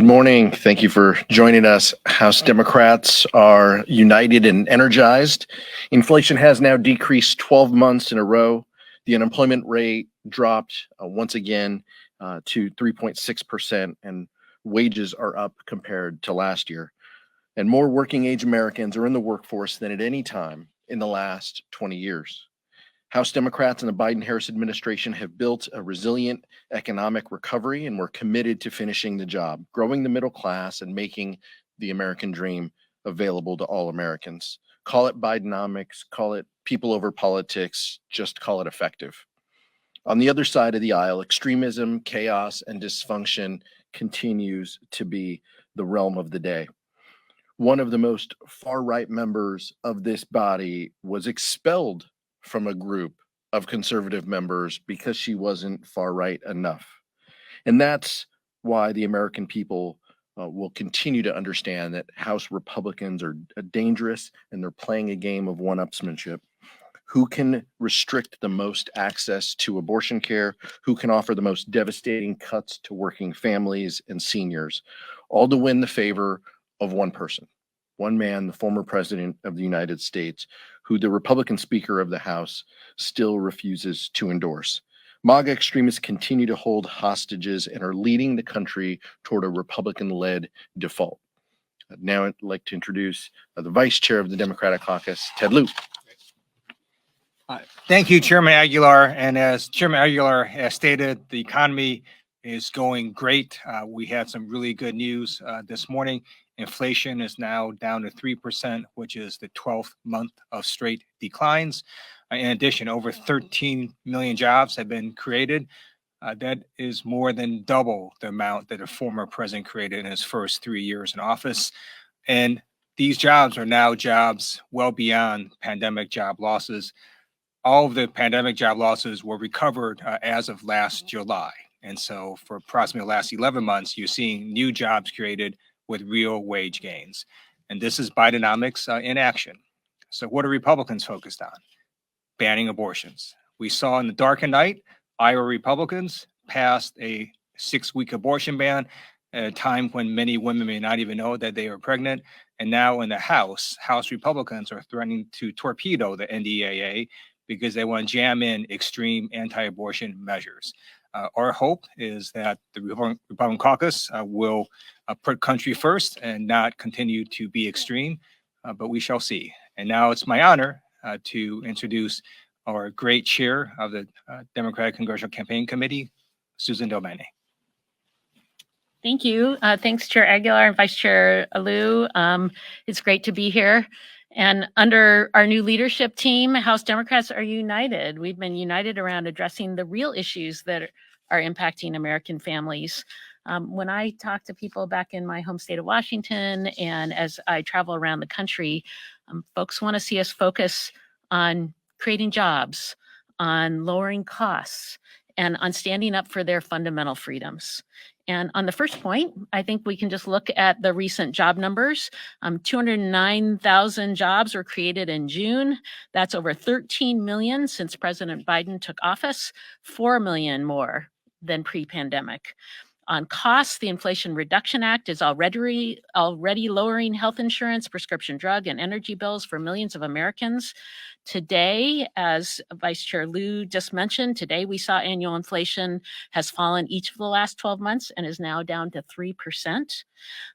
Good morning. Thank you for joining us. House Democrats are united and energized. Inflation has now decreased 12 months in a row. The unemployment rate dropped once again to 3.6%, and wages are up compared to last year. And more working age Americans are in the workforce than at any time in the last 20 years. House Democrats and the Biden-Harris administration have built a resilient economic recovery, and we're committed to finishing the job, growing the middle class, and making the American dream available to all Americans. Call it Bidenomics, call it people over politics, just call it effective. On the other side of the aisle, extremism, chaos, and dysfunction continues to be the realm of the day. One of the most far-right members of this body was expelled from a group of conservative members because she wasn't far-right enough. And that's why the American people will continue to understand that House Republicans are dangerous and they're playing a game of one-upsmanship. Who can restrict the most access to abortion care? Who can offer the most devastating cuts to working families and seniors? All to win the favor of one person, one man, the former president of the United States, who the Republican Speaker of the House still refuses to endorse. MAGA extremists continue to hold hostages and are leading the country toward a Republican-led default. Now I'd like to introduce the Vice Chair of the Democratic Caucus, Ted Lieu. Thank you, Chairman Aguilar. And as Chairman Aguilar has stated, the economy is going great. We had some really good news this morning. Inflation is now down to 3%, which is the 12th month of straight declines. In addition, over 13 million jobs have been created. That is more than double the amount that a former president created in his first 3 years in office. And these jobs are now jobs well beyond pandemic job losses. All of the pandemic job losses were recovered as of last July. And so for approximately the last 11 months, you're seeing new jobs created with real wage gains. And this is Bidenomics in action. So what are Republicans focused on? Banning abortions. We saw in the dark of night, Iowa Republicans passed a 6-week abortion ban at a time when many women may not even know that they are pregnant. And now in the House Republicans are threatening to torpedo the NDAA because they want to jam in extreme anti-abortion measures. Our hope is that the Republican caucus will put country first and not continue to be extreme, but we shall see. And now it's my honor to introduce our great chair of the Democratic Congressional Campaign Committee, Susan Domene. Thank you. Thanks, Chair Aguilar and Vice Chair Lieu. It's great to be here. And under our new leadership team, House Democrats are united. We've been united around addressing the real issues that are impacting American families. When I talk to people back in my home state of Washington and as I travel around the country, folks want to see us focus on creating jobs, on lowering costs, and on standing up for their fundamental freedoms. And on the first point, I think we can just look at the recent job numbers. 209,000 jobs were created in June. That's over 13 million since President Biden took office, 4 million more than pre-pandemic. On costs, the Inflation Reduction Act is already lowering health insurance, prescription drug, and energy bills for millions of Americans. Today, as Vice Chair Lieu just mentioned, today we saw annual inflation has fallen each of the last 12 months and is now down to 3%.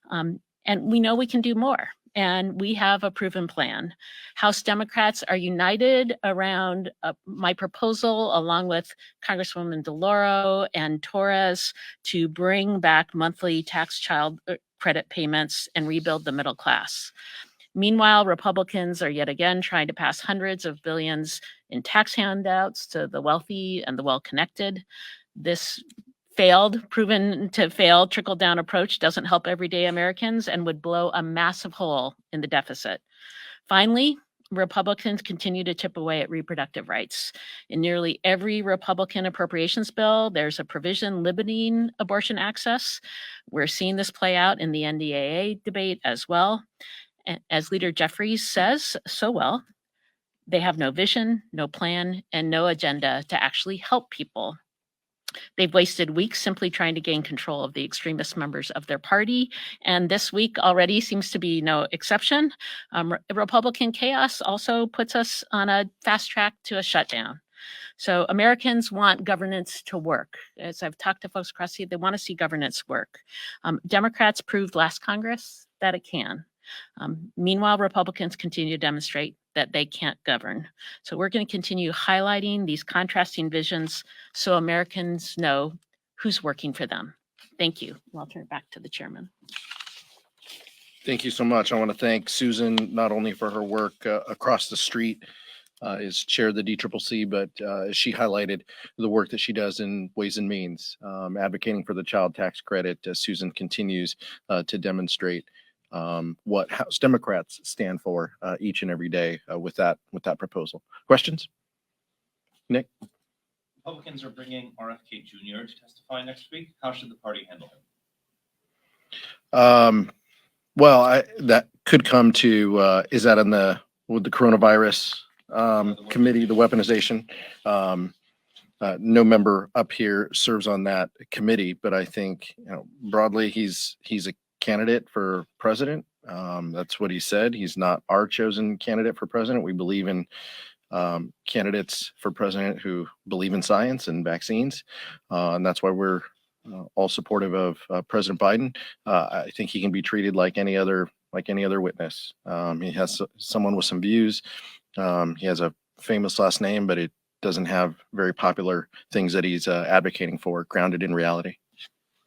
And we know we can do more. And we have a proven plan. House Democrats are united around my proposal, along with Congresswoman DeLauro and Torres, to bring back monthly tax child credit payments and rebuild the middle class. Meanwhile, Republicans are yet again trying to pass hundreds of billions in tax handouts to the wealthy and the well-connected. This proven to fail trickle-down approach doesn't help everyday Americans and would blow a massive hole in the deficit. Finally, Republicans continue to chip away at reproductive rights. In nearly every Republican appropriations bill, there's a provision limiting abortion access. We're seeing this play out in the NDAA debate as well. And as Leader Jeffries says so well, they have no vision, no plan, and no agenda to actually help people. They've wasted weeks simply trying to gain control of the extremist members of their party. And this week already seems to be no exception. Republican chaos also puts us on a fast track to a shutdown. So Americans want governance to work. As I've talked to folks across the, they want to see governance work. Democrats proved last Congress that it can. Meanwhile, Republicans continue to demonstrate that they can't govern. So we're going to continue highlighting these contrasting visions so Americans know who's working for them. Thank you. I'll turn it back to the chairman. Thank you so much. I want to thank Susan not only for her work across the street as chair of the DCCC, but as she highlighted the work that she does in Ways and Means, advocating for the child tax credit. Susan continues to demonstrate what House Democrats stand for each and every day with that proposal. Questions? Nick? Republicans are bringing RFK Jr. to testify next week. How should the party handle him? Well, that could come to, is that on with the coronavirus committee, the weaponization? No member up here serves on that committee, but I think, broadly, he's a candidate for president. That's what he said. He's not our chosen candidate for president. We believe in candidates for president who believe in science and vaccines, and that's why we're all supportive of President Biden. I think he can be treated like any other witness. He has someone with some views. He has a famous last name, but it doesn't have very popular things that he's advocating for, grounded in reality.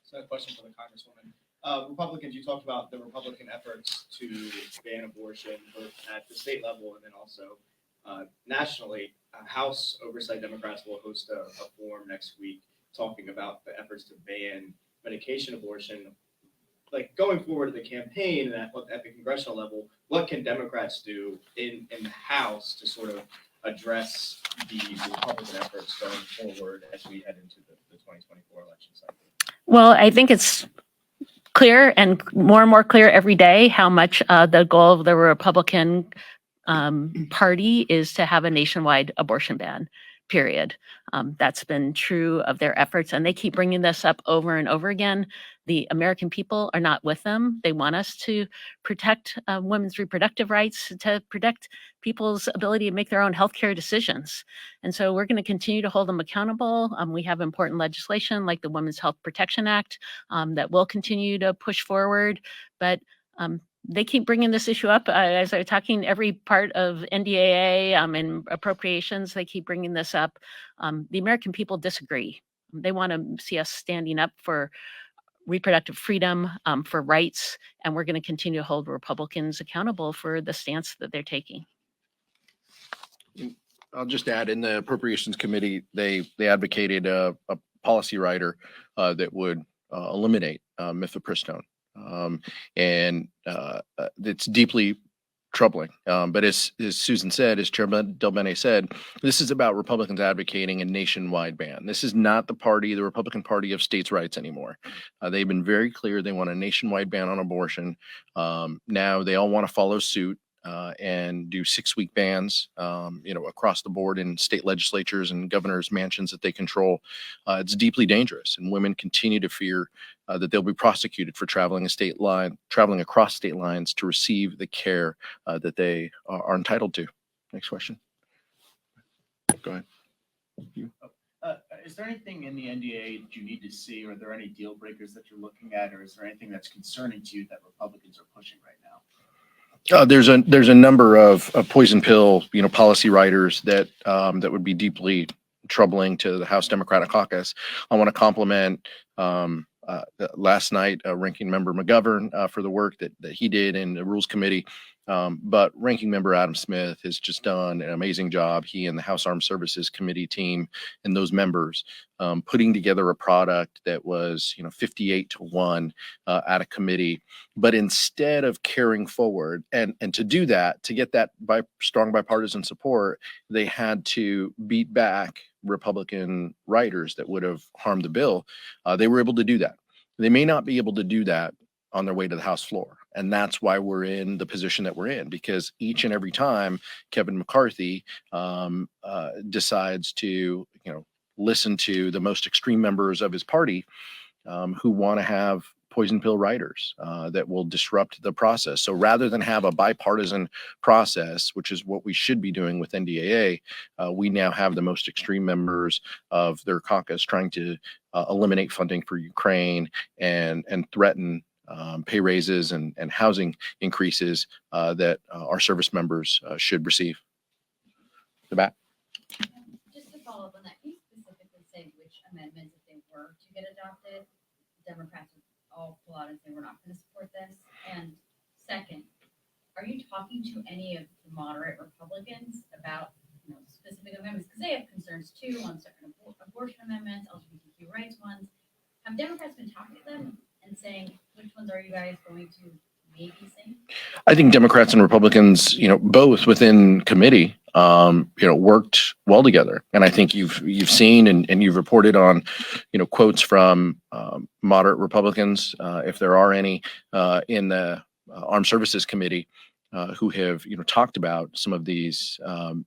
So a question for the Congresswoman. Republicans, you talked about the Republican efforts to ban abortion both at the state level and then also nationally. House Oversight Democrats will host a forum next week talking about the efforts to ban medication abortion. Like going forward to the campaign and at the congressional level, what can Democrats do in the House to sort of address these Republican efforts going forward as we head into the 2024 election cycle? Well, I think it's clear and more clear every day how much the goal of the Republican Party is to have a nationwide abortion ban, period. That's been true of their efforts, and they keep bringing this up over and over again. The American people are not with them. They want us to protect women's reproductive rights, to protect people's ability to make their own healthcare decisions. And so we're going to continue to hold them accountable. We have important legislation like the Women's Health Protection Act that will continue to push forward. But they keep bringing this issue up. As I was talking, every part of NDAA and appropriations, they keep bringing this up. The American people disagree. They want to see us standing up for reproductive freedom, for rights, and we're going to continue to hold Republicans accountable for the stance that they're taking. I'll just add, in the Appropriations Committee, they advocated a policy rider that would eliminate mifepristone. And it's deeply troubling. But as Susan said, as Chairman Del Bene said, this is about Republicans advocating a nationwide ban. This is not the Republican Party of states' rights anymore. They've been very clear they want a nationwide ban on abortion. Now they all want to follow suit and do 6-week bans, across the board in state legislatures and governors' mansions that they control. It's deeply dangerous, and women continue to fear that they'll be prosecuted for traveling across state lines to receive the care that they are entitled to. Next question. Go ahead. Is there anything in the NDAA that you need to see? Or are there any deal breakers that you're looking at, or is there anything that's concerning to you that Republicans are pushing right now? There's a number of poison pill, policy riders that would be deeply troubling to the House Democratic Caucus. I want to compliment last night Ranking Member McGovern for the work that he did in the Rules Committee. But Ranking Member Adam Smith has just done an amazing job. He and the House Armed Services Committee team and those members putting together a product that was 58-1 at a committee. But instead of carrying forward and to do that, to get that strong bipartisan support, they had to beat back Republican writers that would have harmed the bill. They were able to do that. They may not be able to do that on their way to the House floor. And that's why we're in the position that we're in, because each and every time Kevin McCarthy decides to, listen to the most extreme members of his party who want to have poison pill riders that will disrupt the process. So rather than have a bipartisan process, which is what we should be doing with NDAA, we now have the most extreme members of their caucus trying to eliminate funding for Ukraine and threaten pay raises and housing increases that our service members should receive. The back. Just to follow up on that, can you specifically say which amendments, if they were to get adopted, Democrats would all pull out and say, we're not going to support this? And second, are you talking to any of the moderate Republicans about, specific amendments? Because they have concerns too on certain abortion amendments, LGBTQ rights ones. Have Democrats been talking to them and saying, which ones are you guys going to maybe sing? I think Democrats and Republicans, both within committee, worked well together. And I think you've seen and you've reported on, quotes from moderate Republicans, if there are any, in the Armed Services Committee, who have, talked about some of these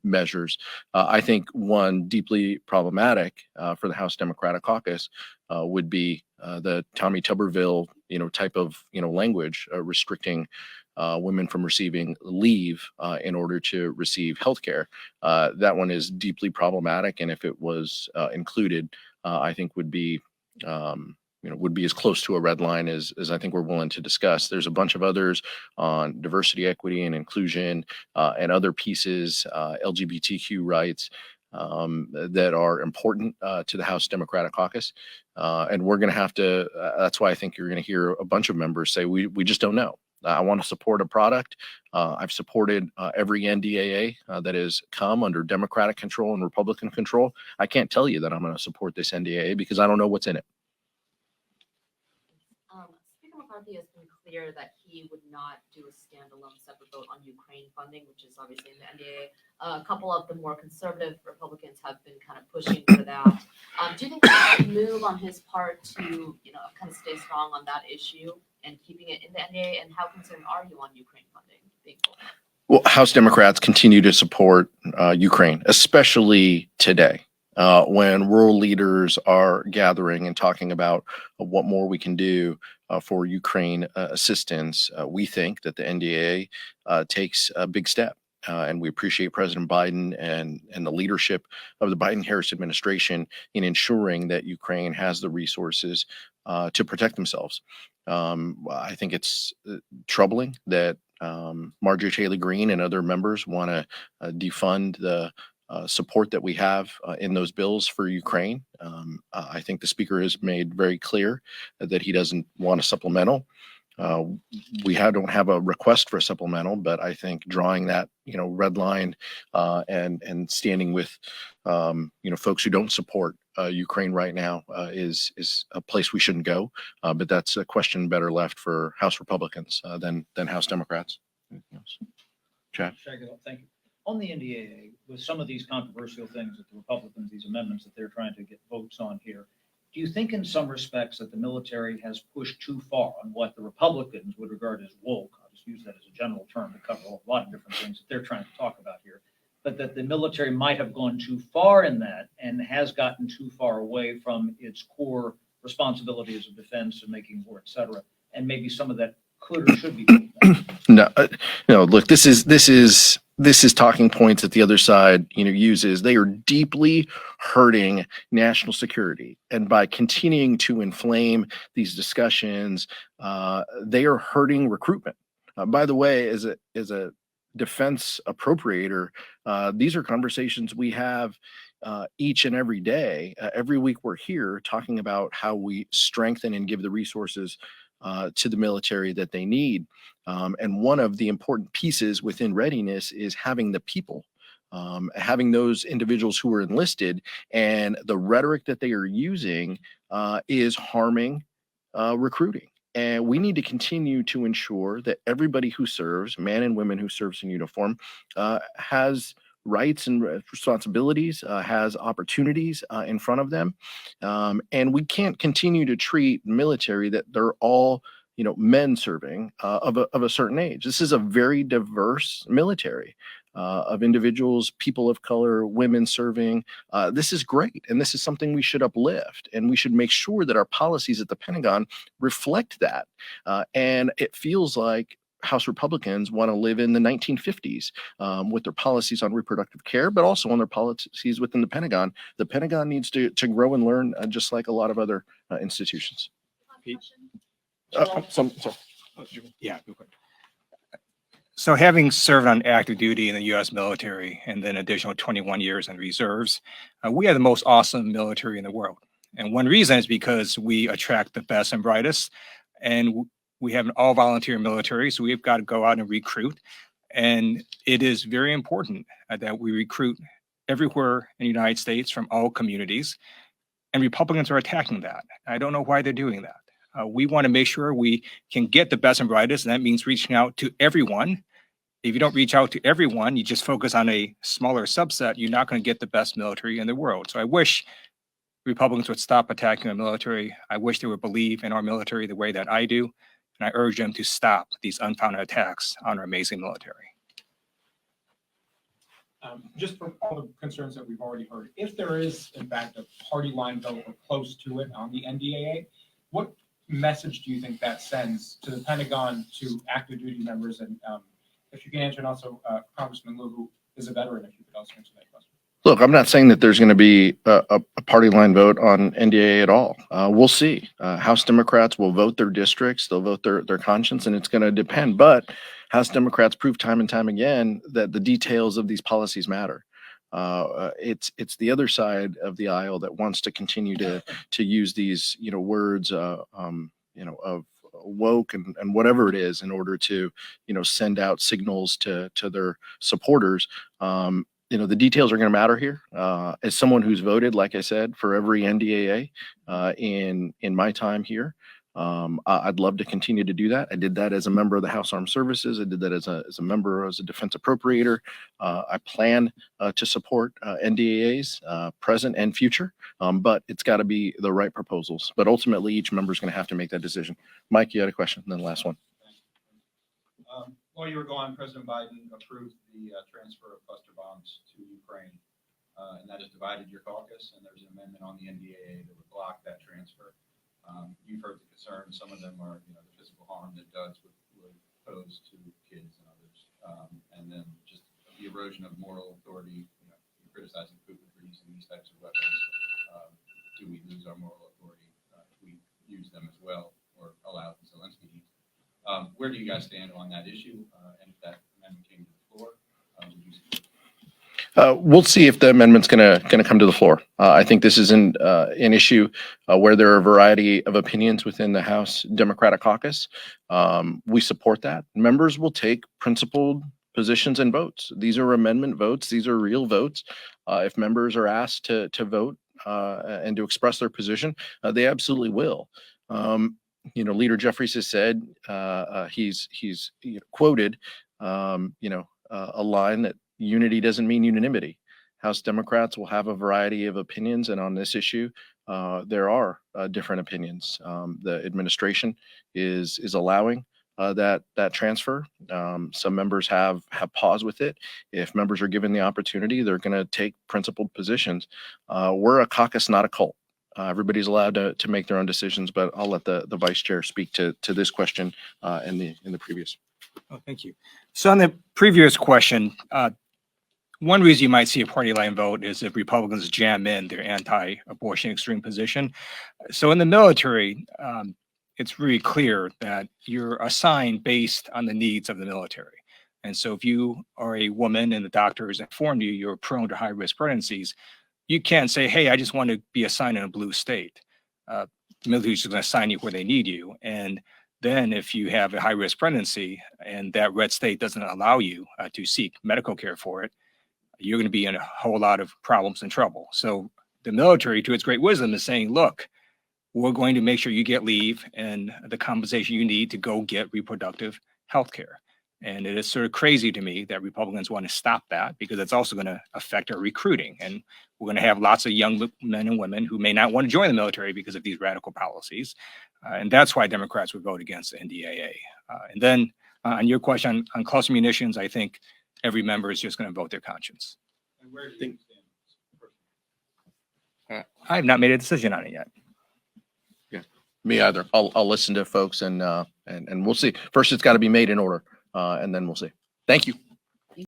measures. I think one deeply problematic for the House Democratic Caucus would be the Tommy Tuberville, type of, language restricting women from receiving leave in order to receive health care. That one is deeply problematic, and if it was included, I think would be as close to a red line as I think we're willing to discuss. There's a bunch of others on diversity, equity, and inclusion, and other pieces, LGBTQ rights, that are important to the House Democratic Caucus. And we're going to have to, that's why I think you're going to hear a bunch of members say, we just don't know. I want to support a product. I've supported every NDAA that has come under Democratic control and Republican control. I can't tell you that I'm going to support this NDAA because I don't know what's in it. Speaker McCarthy has been clear that he would not do a standalone separate vote on Ukraine funding, which is obviously in the NDAA. A couple of the more conservative Republicans have been kind of pushing for that. Do you think that's a move on his part to, kind of stay strong on that issue and keeping it in the NDAA? And how concerned are you on Ukraine funding being pulled? Well, House Democrats continue to support Ukraine, especially today. When world leaders are gathering and talking about what more we can do for Ukraine assistance, we think that the NDAA takes a big step. And we appreciate President Biden and the leadership of the Biden-Harris administration in ensuring that Ukraine has the resources to protect themselves. I think it's troubling that Marjorie Taylor Greene and other members want to defund the support that we have in those bills for Ukraine. I think the speaker has made very clear that he doesn't want a supplemental. We don't have a request for a supplemental, but I think drawing that red line and standing with folks who don't support Ukraine right now is a place we shouldn't go. But that's a question better left for House Republicans than House Democrats. Chad. Thank you. On the NDAA, with some of these controversial things that the Republicans, these amendments that they're trying to get votes on here, do you think in some respects that the military has pushed too far on what the Republicans would regard as woke? I'll just use that as a general term to cover a lot of different things that they're trying to talk about here. But that the military might have gone too far in that and has gotten too far away from its core responsibilities of defense and making war, et cetera. And maybe some of that could or should be pulled back. No, look, this is talking points that the other side, uses. They are deeply hurting national security. And by continuing to inflame these discussions, they are hurting recruitment. By the way, as a defense appropriator, these are conversations we have each and every day. Every week we're here talking about how we strengthen and give the resources to the military that they need. And one of the important pieces within readiness is having the people, having those individuals who are enlisted, and the rhetoric that they are using is harming recruiting. And we need to continue to ensure that everybody who serves, men and women who serves in uniform, has rights and responsibilities, has opportunities in front of them. And we can't continue to treat military that they're all, men serving of a certain age. This is a very diverse military. of individuals, people of color, women serving. This is great. And this is something we should uplift. And we should make sure that our policies at the Pentagon reflect that. And it feels like House Republicans want to live in the 1950s with their policies on reproductive care, but also on their policies within the Pentagon. The Pentagon needs to grow and learn just like a lot of other institutions. Pete? Sorry. Yeah. Real quick. So having served on active duty in the U.S. military and then additional 21 years in reserves, we have the most awesome military in the world. And one reason is because we attract the best and brightest, and we have an all-volunteer military, so we've got to go out and recruit. And it is very important that we recruit everywhere in the United States from all communities. And Republicans are attacking that. I don't know why they're doing that. We want to make sure we can get the best and brightest, and that means reaching out to everyone. If you don't reach out to everyone, you just focus on a smaller subset, you're not going to get the best military in the world. So I wish Republicans would stop attacking our military. I wish they would believe in our military the way that I do. And I urge them to stop these unfounded attacks on our amazing military. Just for all the concerns that we've already heard, if there is, in fact, a party line vote or close to it on the NDAA, what message do you think that sends to the Pentagon, to active duty members? And if you can answer, and also Congressman Liu, who is a veteran, if you could also answer that question. Look, I'm not saying that there's going to be a party line vote on NDAA at all. We'll see. House Democrats will vote their districts. They'll vote their conscience, and it's going to depend. But House Democrats prove time and time again that the details of these policies matter. It's the other side of the aisle that wants to continue to use these words of woke and whatever it is in order to send out signals to their supporters. The details are going to matter here. As someone who's voted, like I said, for every NDAA in my time here, I'd love to continue to do that. I did that as a member of the House Armed Services. I did that as a member, as a defense appropriator. I plan to support NDAAs, present and future, but it's got to be the right proposals. But ultimately, each member is going to have to make that decision. Mike, you had a question, and then the last one. While you were gone, President Biden approved the transfer of cluster bombs to Ukraine, and that has divided your caucus, and there's an amendment on the NDAA that would block that transfer. You've heard the concerns. Some of them are, the physical harm that DUDs would pose to kids and others, and then just the erosion of moral authority. You're criticizing Putin for using these types of weapons. Do we lose our moral authority if we use them as well, or allow Zelensky to use them? Where do you guys stand on that issue? And if that amendment came to the floor, would you support it? We'll see if the amendment's going to come to the floor. I think this is an issue where there are a variety of opinions within the House Democratic Caucus. We support that. Members will take principled positions and votes. These are amendment votes. These are real votes. If members are asked to vote and to express their position, they absolutely will. Leader Jeffries has said he's quoted a line that unity doesn't mean unanimity. House Democrats will have a variety of opinions, and on this issue, there are different opinions. The administration is allowing that transfer. Some members have paused with it. If members are given the opportunity, they're going to take principled positions. We're a caucus, not a cult. Everybody's allowed to make their own decisions, but I'll let the vice chair speak to this question and in the previous. Oh, thank you. So on the previous question, one reason you might see a party line vote is if Republicans jam in their anti-abortion extreme position. So in the military, it's really clear that you're assigned based on the needs of the military. And so if you are a woman and the doctor has informed you you're prone to high-risk pregnancies, you can't say, hey, I just want to be assigned in a blue state. The military is just going to assign you where they need you. And then if you have a high-risk pregnancy and that red state doesn't allow you to seek medical care for it, you're going to be in a whole lot of problems and trouble. So the military, to its great wisdom, is saying, look, we're going to make sure you get leave and the compensation you need to go get reproductive health care. And it is sort of crazy to me that Republicans want to stop that, because it's also going to affect our recruiting. And we're going to have lots of young men and women who may not want to join the military because of these radical policies. And that's why Democrats would vote against the NDAA. And then on your question on cluster munitions, I think every member is just going to vote their conscience. And where do you stand? I have not made a decision on it yet. Me either. I'll listen to folks and we'll see. First, it's got to be made in order, and then we'll see. Thank you.